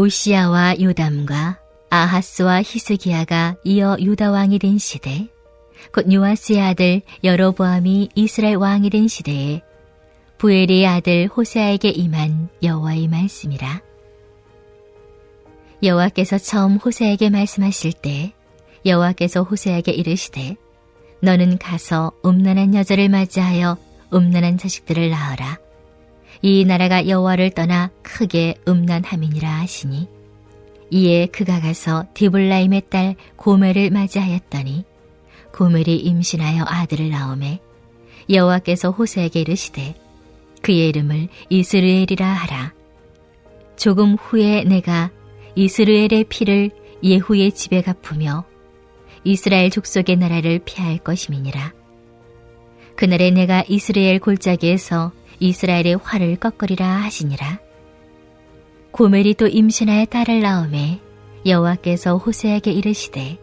오시야와 요담과 아하스와 히스기야가 이어 유다 왕이 된 시대, 곧 요아스의 아들 여로보암이 이스라엘 왕이 된 시대에 부엘의 아들 호세아에게 임한 여호와의 말씀이라. 여호와께서 처음 호세아에게 말씀하실 때 여호와께서 호세아에게 이르시되 너는 가서 음란한 여자를 맞이하여 음란한 자식들을 낳으라. 이 나라가 여호와를 떠나 크게 음란함이니라 하시니, 이에 그가 가서 디블라임의 딸 고멜을 맞이하였더니 고멜이 임신하여 아들을 낳으매 여호와께서 호세아에게 이르시되 그의 이름을 이스르엘이라 하라. 조금 후에 내가 이스르엘의 피를 예후의 집에 갚으며 이스라엘 족속의 나라를 피할 것임이니라. 그날에 내가 이스라엘 골짜기에서 이스라엘의 활을 꺾으리라 하시니라. 고멜이 또 임신하여 딸을 낳으매 여호와께서 호세아에게 이르시되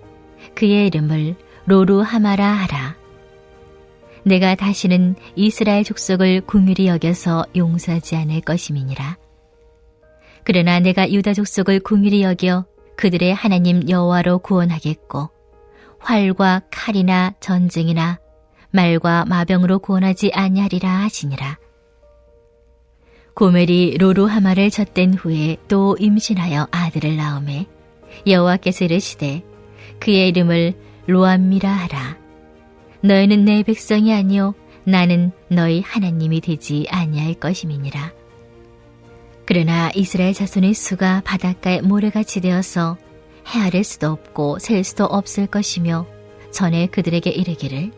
그의 이름을 로루하마라 하라. 내가 다시는 이스라엘 족속을 긍휼히 여겨서 용서하지 않을 것임이니라. 그러나 내가 유다 족속을 긍휼히 여겨 그들의 하나님 여호와로 구원하겠고 활과 칼이나 전쟁이나 말과 마병으로 구원하지 아니하리라 하시니라. 고멜이 로루하마를 젖댄 후에 또 임신하여 아들을 낳으매 여호와께서 이르시되 그의 이름을 로암미라 하라. 너희는 내 백성이 아니요 나는 너희 하나님이 되지 아니할 것임이니라. 그러나 이스라엘 자손의 수가 바닷가에 모래같이 되어서 헤아릴 수도 없고 셀 수도 없을 것이며 전에 그들에게 이르기를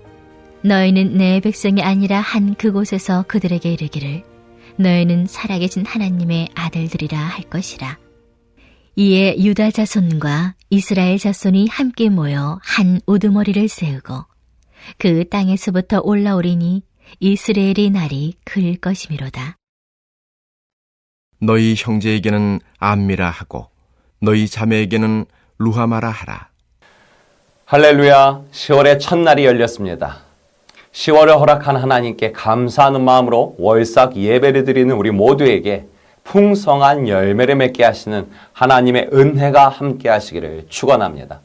너희는 내 백성이 아니라 한 그곳에서 그들에게 이르기를 너희는 살아계신 하나님의 아들들이라 할 것이라. 이에 유다 자손과 이스라엘 자손이 함께 모여 한 우두머리를 세우고 그 땅에서부터 올라오리니 이스라엘의 날이 클 것이미로다. 너희 형제에게는 암미라 하고 너희 자매에게는 루하마라 하라. 할렐루야, 10월의 첫날이 열렸습니다. 10월을 허락한 하나님께 감사하는 마음으로 월삭 예배를 드리는 우리 모두에게 풍성한 열매를 맺게 하시는 하나님의 은혜가 함께 하시기를 축원합니다.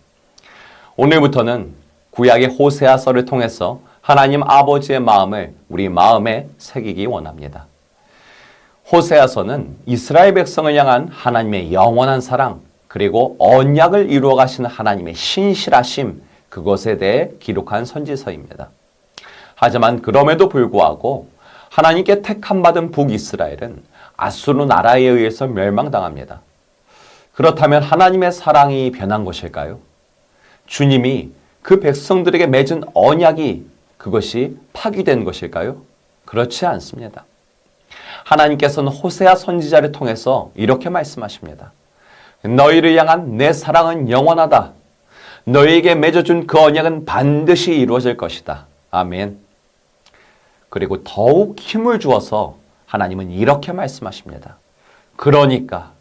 오늘부터는 구약의 호세아서를 통해서 하나님 아버지의 마음을 우리 마음에 새기기 원합니다. 호세아서는 이스라엘 백성을 향한 하나님의 영원한 사랑, 그리고 언약을 이루어 가시는 하나님의 신실하심, 그것에 대해 기록한 선지서입니다. 하지만 그럼에도 불구하고 하나님께 택함받은 북이스라엘은 아수르 나라에 의해서 멸망당합니다. 그렇다면 하나님의 사랑이 변한 것일까요? 주님이 그 백성들에게 맺은 언약이 그것이 파기된 것일까요? 그렇지 않습니다. 하나님께서는 호세아 선지자를 통해서 이렇게 말씀하십니다. 너희를 향한 내 사랑은 영원하다. 너희에게 맺어준 그 언약은 반드시 이루어질 것이다. 아멘. 그리고 더욱 힘을 주어서 하나님은 이렇게 말씀하십니다. 그러니까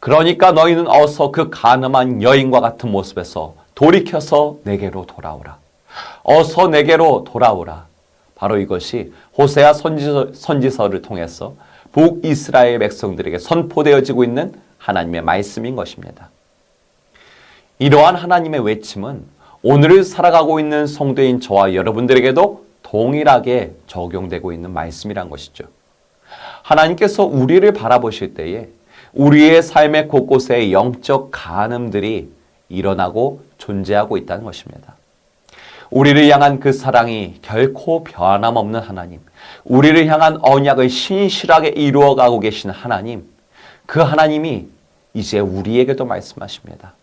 너희는 어서 그 가늠한 여인과 같은 모습에서 돌이켜서 내게로 돌아오라. 어서 내게로 돌아오라. 바로 이것이 호세아 선지서를 통해서 북이스라엘 백성들에게 선포되어지고 있는 하나님의 말씀인 것입니다. 이러한 하나님의 외침은 오늘을 살아가고 있는 성도인 저와 여러분들에게도 동일하게 적용되고 있는 말씀이란 것이죠. 하나님께서 우리를 바라보실 때에 우리의 삶의 곳곳에 영적 간음들이 일어나고 존재하고 있다는 것입니다. 우리를 향한 그 사랑이 결코 변함없는 하나님, 우리를 향한 언약을 신실하게 이루어가고 계시는 하나님, 그 하나님이 이제 우리에게도 말씀하십니다.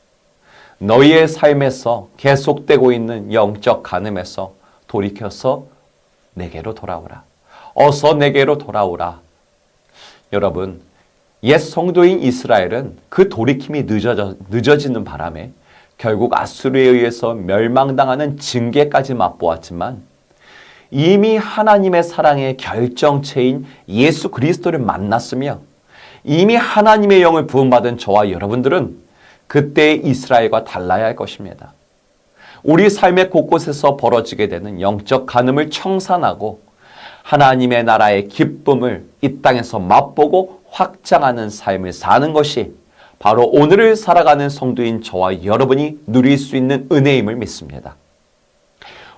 너희의 삶에서 계속되고 있는 영적 간음에서 돌이켜서 내게로 돌아오라. 어서 내게로 돌아오라. 여러분, 옛 성도인 이스라엘은 그 돌이킴이 늦어지는 바람에 결국 아수르에 의해서 멸망당하는 징계까지 맛보았지만 이미 하나님의 사랑의 결정체인 예수 그리스도를 만났으며 이미 하나님의 영을 부음받은 저와 여러분들은 그때의 이스라엘과 달라야 할 것입니다. 우리 삶의 곳곳에서 벌어지게 되는 영적 간음을 청산하고 하나님의 나라의 기쁨을 이 땅에서 맛보고 확장하는 삶을 사는 것이 바로 오늘을 살아가는 성도인 저와 여러분이 누릴 수 있는 은혜임을 믿습니다.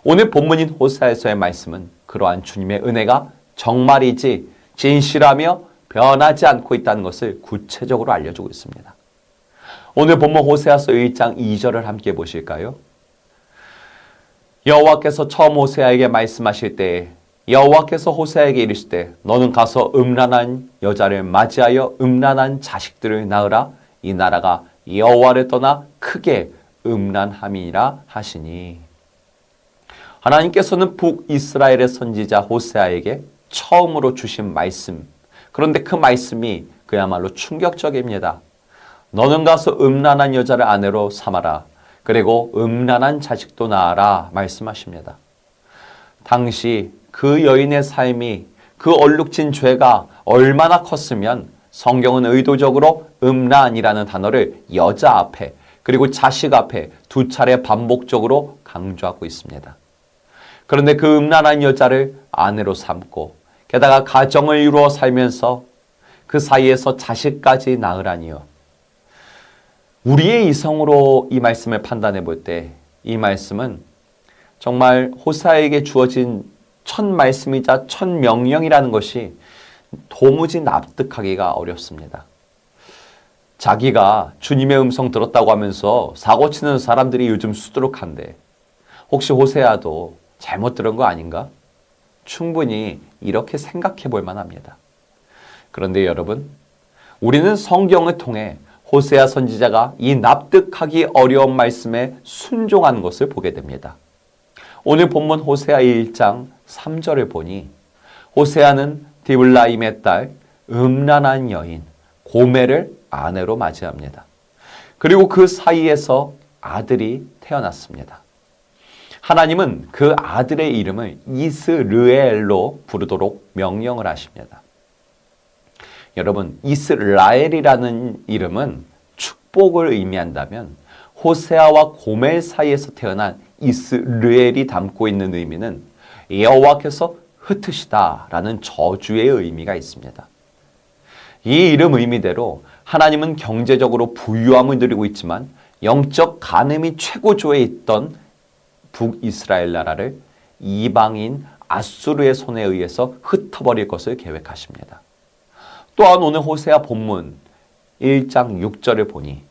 오늘 본문인 호세아서의 말씀은 그러한 주님의 은혜가 정말이지 진실하며 변하지 않고 있다는 것을 구체적으로 알려주고 있습니다. 오늘 본문 호세아서 1장 2절을 함께 보실까요? 여호와께서 처음 호세아에게 말씀하실 때에 여호와께서 호세아에게 이르시되 너는 가서 음란한 여자를 맞이하여 음란한 자식들을 낳으라. 이 나라가 여호와를 떠나 크게 음란함이라 하시니. 하나님께서는 북이스라엘의 선지자 호세아에게 처음으로 주신 말씀, 그런데 그 말씀이 그야말로 충격적입니다. 너는 가서 음란한 여자를 아내로 삼아라. 그리고 음란한 자식도 낳아라 말씀하십니다. 당시 그 여인의 삶이, 그 얼룩진 죄가 얼마나 컸으면 성경은 의도적으로 음란이라는 단어를 여자 앞에 그리고 자식 앞에 두 차례 반복적으로 강조하고 있습니다. 그런데 그 음란한 여자를 아내로 삼고 게다가 가정을 이루어 살면서 그 사이에서 자식까지 낳으라니요. 우리의 이성으로 이 말씀을 판단해 볼 때 이 말씀은 정말 호세아에게 주어진 첫 말씀이자 첫 명령이라는 것이 도무지 납득하기가 어렵습니다. 자기가 주님의 음성 들었다고 하면서 사고치는 사람들이 요즘 수두룩한데 혹시 호세아도 잘못 들은 거 아닌가? 충분히 이렇게 생각해 볼 만합니다. 그런데 여러분, 우리는 성경을 통해 호세아 선지자가 이 납득하기 어려운 말씀에 순종하는 것을 보게 됩니다. 오늘 본문 호세아 1장 3절을 보니 호세아는 디블라임의 딸 음란한 여인 고멜을 아내로 맞이합니다. 그리고 그 사이에서 아들이 태어났습니다. 하나님은 그 아들의 이름을 이스르엘로 부르도록 명령을 하십니다. 여러분, 이스라엘이라는 이름은 축복을 의미한다면 호세아와 고멜 사이에서 태어난 이스르엘이 담고 있는 의미는 여호와께서 흩으시다라는 저주의 의미가 있습니다. 이 이름 의미대로 하나님은 경제적으로 부유함을 누리고 있지만 영적 간음이 최고조에 있던 북이스라엘 나라를 이방인 아수르의 손에 의해서 흩어버릴 것을 계획하십니다. 또한 오늘 호세아 본문 1장 6절을 보니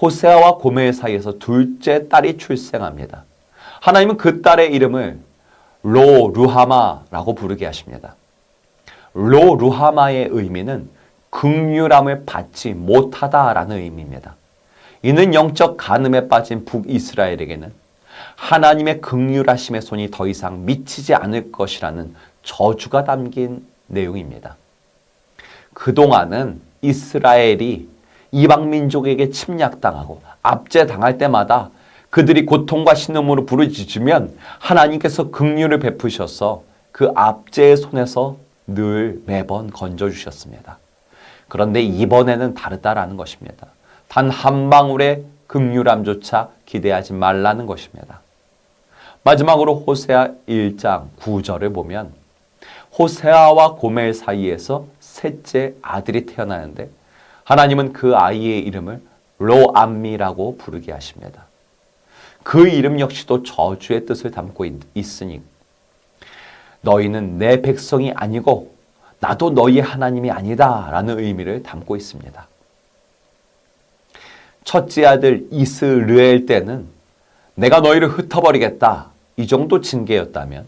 호세아와 고멜 사이에서 둘째 딸이 출생합니다. 하나님은 그 딸의 이름을 로루하마라고 부르게 하십니다. 로루하마의 의미는 긍휼함을 받지 못하다라는 의미입니다. 이는 영적 간음에 빠진 북이스라엘에게는 하나님의 긍휼하심의 손이 더 이상 미치지 않을 것이라는 저주가 담긴 내용입니다. 그동안은 이스라엘이 이방 민족에게 침략당하고 압제당할 때마다 그들이 고통과 신음으로 부르짖으면 하나님께서 긍휼을 베푸셔서 그 압제의 손에서 늘 매번 건져주셨습니다. 그런데 이번에는 다르다라는 것입니다. 단 한 방울의 긍휼함조차 기대하지 말라는 것입니다. 마지막으로 호세아 1장 9절을 보면 호세아와 고멜 사이에서 셋째 아들이 태어나는데 하나님은 그 아이의 이름을 로암미라고 부르게 하십니다. 그 이름 역시도 저주의 뜻을 담고 있으니 너희는 내 백성이 아니고 나도 너희의 하나님이 아니다 라는 의미를 담고 있습니다. 첫째 아들 이스르엘 때는 내가 너희를 흩어버리겠다 이 정도 징계였다면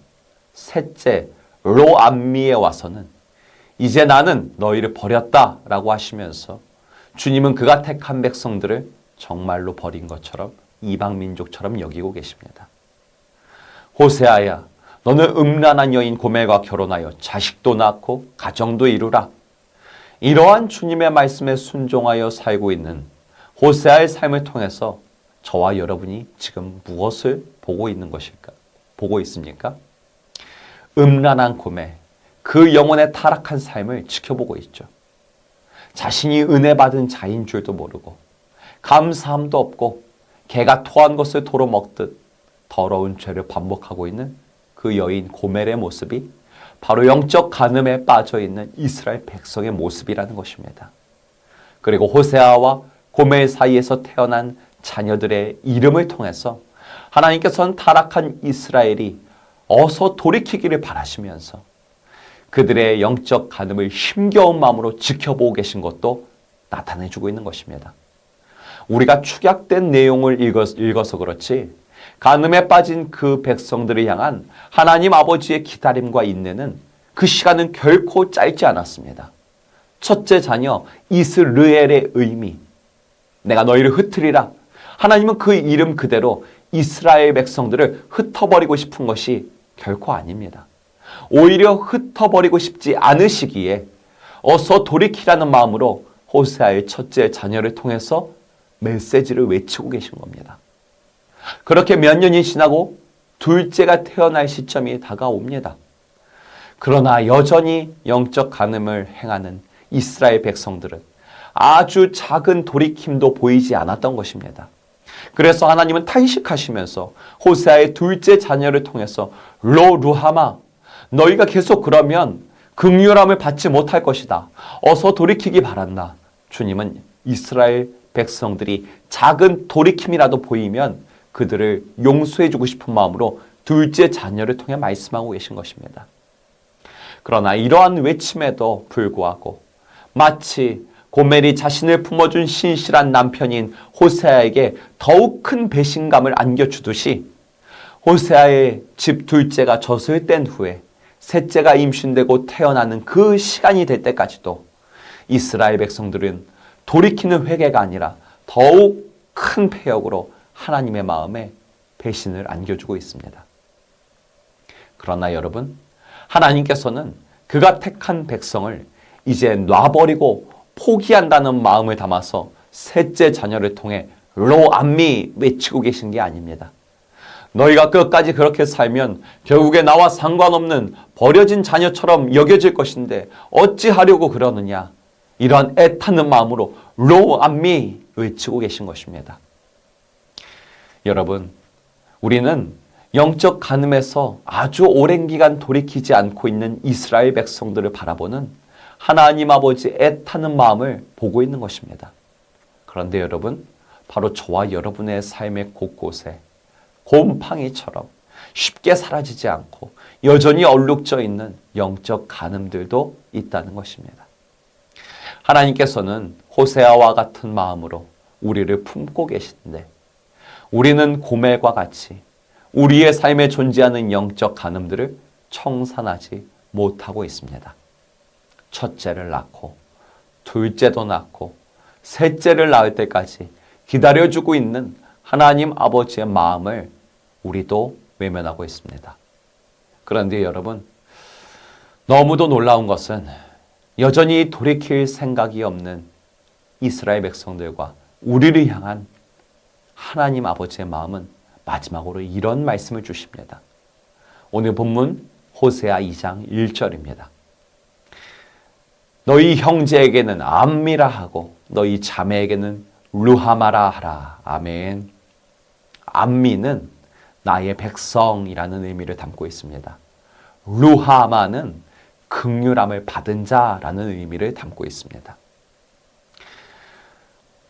셋째 로암미에 와서는 이제 나는 너희를 버렸다 라고 하시면서 주님은 그가 택한 백성들을 정말로 버린 것처럼 이방 민족처럼 여기고 계십니다. 호세아야, 너는 음란한 여인 고멜과 결혼하여 자식도 낳고 가정도 이루라. 이러한 주님의 말씀에 순종하여 살고 있는 호세아의 삶을 통해서 저와 여러분이 지금 무엇을 보고 있는 것일까? 보고 있습니까? 음란한 고멜, 그 영혼의 타락한 삶을 지켜보고 있죠. 자신이 은혜 받은 자인 줄도 모르고 감사함도 없고 개가 토한 것을 도로 먹듯 더러운 죄를 반복하고 있는 그 여인 고멜의 모습이 바로 영적 간음에 빠져 있는 이스라엘 백성의 모습이라는 것입니다. 그리고 호세아와 고멜 사이에서 태어난 자녀들의 이름을 통해서 하나님께서는 타락한 이스라엘이 어서 돌이키기를 바라시면서 그들의 영적 간음을 힘겨운 마음으로 지켜보고 계신 것도 나타내주고 있는 것입니다. 우리가 축약된 내용을 읽어서 그렇지 간음에 빠진 그 백성들을 향한 하나님 아버지의 기다림과 인내는 그 시간은 결코 짧지 않았습니다. 첫째 자녀 이스르엘의 의미, 내가 너희를 흩으리라. 하나님은 그 이름 그대로 이스라엘 백성들을 흩어버리고 싶은 것이 결코 아닙니다. 오히려 흩어버리고 싶지 않으시기에 어서 돌이키라는 마음으로 호세아의 첫째 자녀를 통해서 메시지를 외치고 계신 겁니다. 그렇게 몇 년이 지나고 둘째가 태어날 시점이 다가옵니다. 그러나 여전히 영적 간음을 행하는 이스라엘 백성들은 아주 작은 돌이킴도 보이지 않았던 것입니다. 그래서 하나님은 탄식하시면서 호세아의 둘째 자녀를 통해서 루하마, 너희가 계속 그러면 긍휼함을 받지 못할 것이다. 어서 돌이키기 바란다. 주님은 이스라엘 백성들이 작은 돌이킴이라도 보이면 그들을 용서해주고 싶은 마음으로 둘째 자녀를 통해 말씀하고 계신 것입니다. 그러나 이러한 외침에도 불구하고 마치 고멜이 자신을 품어준 신실한 남편인 호세아에게 더욱 큰 배신감을 안겨주듯이 호세아의 집 둘째가 젖을 뗀 후에 셋째가 임신되고 태어나는 그 시간이 될 때까지도 이스라엘 백성들은 돌이키는 회개가 아니라 더욱 큰 패역으로 하나님의 마음에 배신을 안겨주고 있습니다. 그러나 여러분, 하나님께서는 그가 택한 백성을 이제 놔버리고 포기한다는 마음을 담아서 셋째 자녀를 통해 로암미 외치고 계신 게 아닙니다. 너희가 끝까지 그렇게 살면 결국에 나와 상관없는 버려진 자녀처럼 여겨질 것인데 어찌하려고 그러느냐. 이러한 애타는 마음으로 로암미 외치고 계신 것입니다. 여러분, 우리는 영적 간음에서 아주 오랜 기간 돌이키지 않고 있는 이스라엘 백성들을 바라보는 하나님 아버지 애타는 마음을 보고 있는 것입니다. 그런데 여러분, 바로 저와 여러분의 삶의 곳곳에 곰팡이처럼 쉽게 사라지지 않고 여전히 얼룩져 있는 영적 간음들도 있다는 것입니다. 하나님께서는 호세아와 같은 마음으로 우리를 품고 계신데 우리는 고멜과 같이 우리의 삶에 존재하는 영적 간음들을 청산하지 못하고 있습니다. 첫째를 낳고 둘째도 낳고 셋째를 낳을 때까지 기다려주고 있는 하나님 아버지의 마음을 우리도 외면하고 있습니다. 그런데 여러분, 너무도 놀라운 것은 여전히 돌이킬 생각이 없는 이스라엘 백성들과 우리를 향한 하나님 아버지의 마음은 마지막으로 이런 말씀을 주십니다. 오늘 본문 호세아 2장 1절입니다. 너희 형제에게는 암미라 하고 너희 자매에게는 루하마라 하라. 아멘. 암미는 나의 백성이라는 의미를 담고 있습니다. 루하마는 긍휼함을 받은 자라는 의미를 담고 있습니다.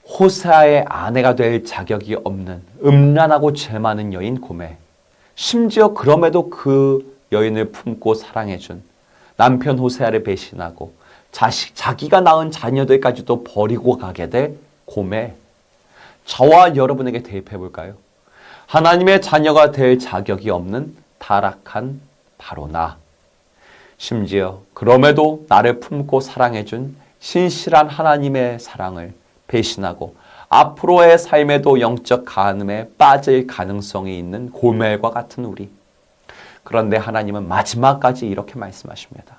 호세아의 아내가 될 자격이 없는 음란하고 죄 많은 여인 고멜, 심지어 그럼에도 그 여인을 품고 사랑해준 남편 호세아를 배신하고 자기가 낳은 자녀들까지도 버리고 가게 될 고멜, 저와 여러분에게 대입해 볼까요? 하나님의 자녀가 될 자격이 없는 타락한 바로 나, 심지어 그럼에도 나를 품고 사랑해준 신실한 하나님의 사랑을 배신하고 앞으로의 삶에도 영적 간음에 빠질 가능성이 있는 고멜과 같은 우리. 그런데 하나님은 마지막까지 이렇게 말씀하십니다.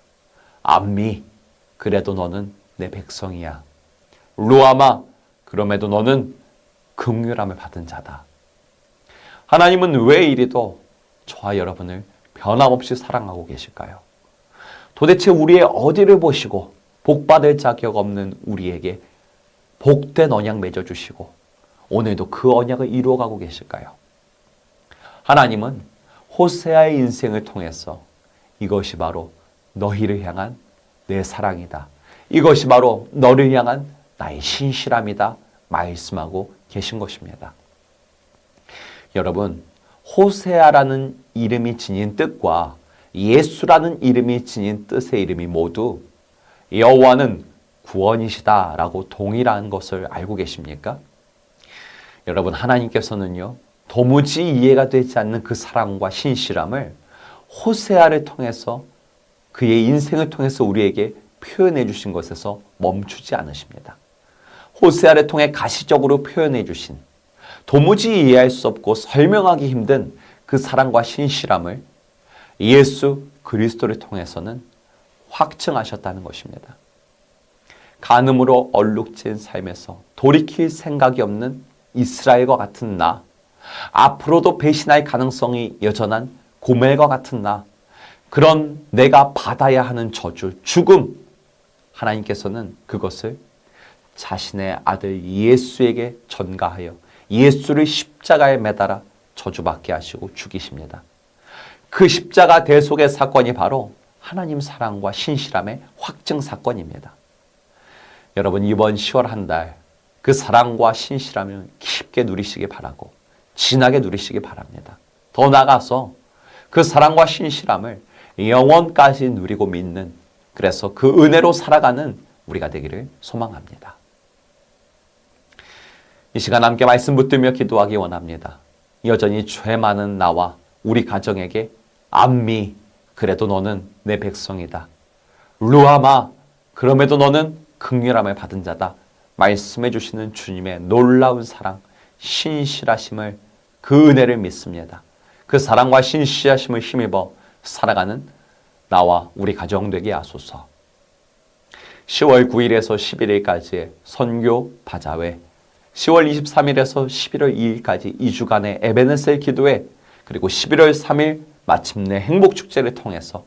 암미, 그래도 너는 내 백성이야. 루아마, 그럼에도 너는 긍휼함을 받은 자다. 하나님은 왜 이리도 저와 여러분을 변함없이 사랑하고 계실까요? 도대체 우리의 어디를 보시고 복받을 자격 없는 우리에게 복된 언약 맺어주시고 오늘도 그 언약을 이루어가고 계실까요? 하나님은 호세아의 인생을 통해서 이것이 바로 너희를 향한 내 사랑이다. 이것이 바로 너를 향한 나의 신실함이다 말씀하고 계신 것입니다. 여러분, 호세아라는 이름이 지닌 뜻과 예수라는 이름이 지닌 뜻의 이름이 모두 여호와는 구원이시다라고 동일한 것을 알고 계십니까? 여러분, 하나님께서는요, 도무지 이해가 되지 않는 그 사랑과 신실함을 호세아를 통해서 그의 인생을 통해서 우리에게 표현해 주신 것에서 멈추지 않으십니다. 호세아를 통해 가시적으로 표현해 주신 도무지 이해할 수 없고 설명하기 힘든 그 사랑과 신실함을 예수 그리스도를 통해서는 확증하셨다는 것입니다. 간음으로 얼룩진 삶에서 돌이킬 생각이 없는 이스라엘과 같은 나, 앞으로도 배신할 가능성이 여전한 고멜과 같은 나, 그런 내가 받아야 하는 저주, 죽음, 하나님께서는 그것을 자신의 아들 예수에게 전가하여 예수를 십자가에 매달아 저주받게 하시고 죽이십니다. 그 십자가 대속의 사건이 바로 하나님 사랑과 신실함의 확증 사건입니다. 여러분, 이번 10월 한 달 그 사랑과 신실함을 깊게 누리시기 바라고 진하게 누리시기 바랍니다. 더 나아가서 그 사랑과 신실함을 영원까지 누리고 믿는, 그래서 그 은혜로 살아가는 우리가 되기를 소망합니다. 이 시간 함께 말씀 붙들며 기도하기 원합니다. 여전히 죄 많은 나와 우리 가정에게 암미, 그래도 너는 내 백성이다. 루아마, 그럼에도 너는 긍휼함을 받은 자다. 말씀해 주시는 주님의 놀라운 사랑, 신실하심을, 그 은혜를 믿습니다. 그 사랑과 신실하심을 힘입어 살아가는 나와 우리 가정 되게 하소서. 10월 9일에서 11일까지의 선교 바자회, 10월 23일에서 11월 2일까지 2주간의 에베네셀 기도회, 그리고 11월 3일 마침내 행복축제를 통해서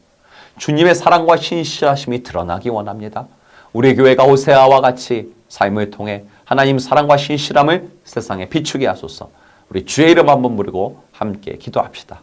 주님의 사랑과 신실하심이 드러나기 원합니다. 우리 교회가 호세아와 같이 삶을 통해 하나님 사랑과 신실함을 세상에 비추게 하소서. 우리 주의 이름 한번 부르고 함께 기도합시다.